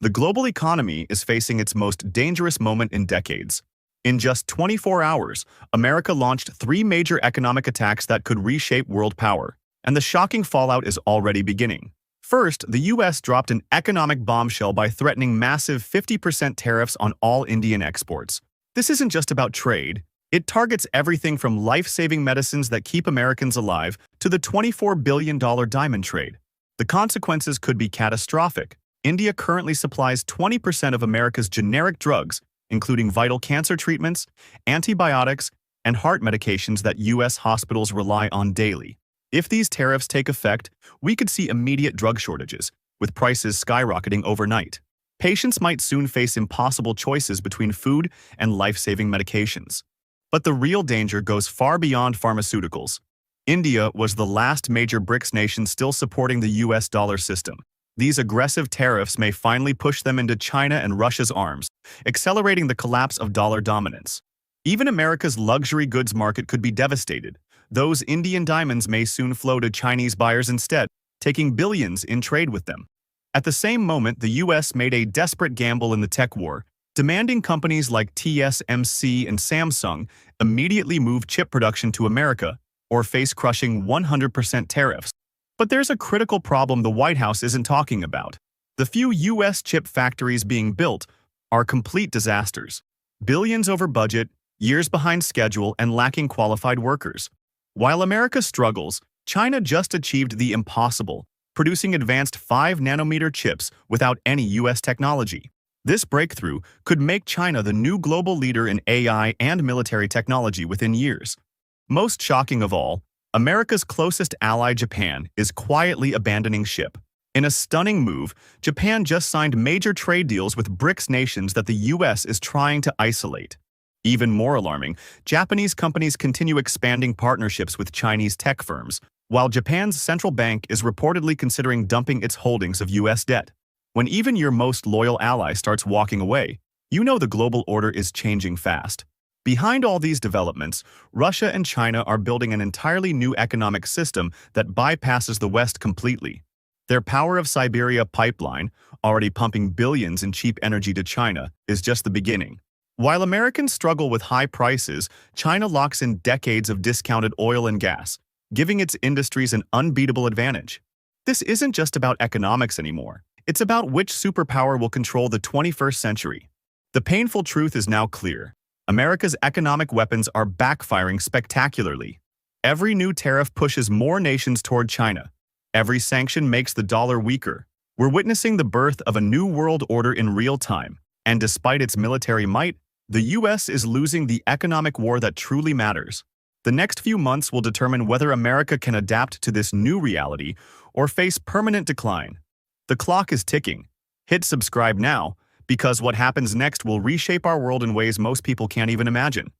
The global economy is facing its most dangerous moment in decades. In just 24 hours, America launched three major economic attacks that could reshape world power, and the shocking fallout is already beginning. First, the US dropped an economic bombshell by threatening massive 50% tariffs on all Indian exports. This isn't just about trade. It targets everything from life-saving medicines that keep Americans alive to the $24 billion diamond trade. The consequences could be catastrophic. India currently supplies 20% of America's generic drugs, including vital cancer treatments, antibiotics, and heart medications that U.S. hospitals rely on daily. If these tariffs take effect, we could see immediate drug shortages, with prices skyrocketing overnight. Patients might soon face impossible choices between food and life-saving medications. But the real danger goes far beyond pharmaceuticals. India was the last major BRICS nation still supporting the US dollar system. These aggressive tariffs may finally push them into China and Russia's arms, accelerating the collapse of dollar dominance. Even America's luxury goods market could be devastated. Those Indian diamonds may soon flow to Chinese buyers instead, taking billions in trade with them. At the same moment, the US made a desperate gamble in the tech war, demanding companies like TSMC and Samsung immediately move chip production to America or face crushing 100% tariffs. But there's a critical problem the White House isn't talking about. The few US chip factories being built are complete disasters. Billions over budget, years behind schedule, and lacking qualified workers. While America struggles, China just achieved the impossible, producing advanced 5-nanometer chips without any US technology. This breakthrough could make China the new global leader in AI and military technology within years. Most shocking of all, America's closest ally, Japan, is quietly abandoning ship. In a stunning move, Japan just signed major trade deals with BRICS nations that the US is trying to isolate. Even more alarming, Japanese companies continue expanding partnerships with Chinese tech firms, while Japan's central bank is reportedly considering dumping its holdings of US debt. When even your most loyal ally starts walking away, you know the global order is changing fast. Behind all these developments, Russia and China are building an entirely new economic system that bypasses the West completely. Their Power of Siberia pipeline, already pumping billions in cheap energy to China, is just the beginning. While Americans struggle with high prices, China locks in decades of discounted oil and gas, giving its industries an unbeatable advantage. This isn't just about economics anymore. It's about which superpower will control the 21st century. The painful truth is now clear. America's economic weapons are backfiring spectacularly. Every new tariff pushes more nations toward China. Every sanction makes the dollar weaker. We're witnessing the birth of a new world order in real time. And despite its military might, the US is losing the economic war that truly matters. The next few months will determine whether America can adapt to this new reality or face permanent decline. The clock is ticking. Hit subscribe now, because what happens next will reshape our world in ways most people can't even imagine.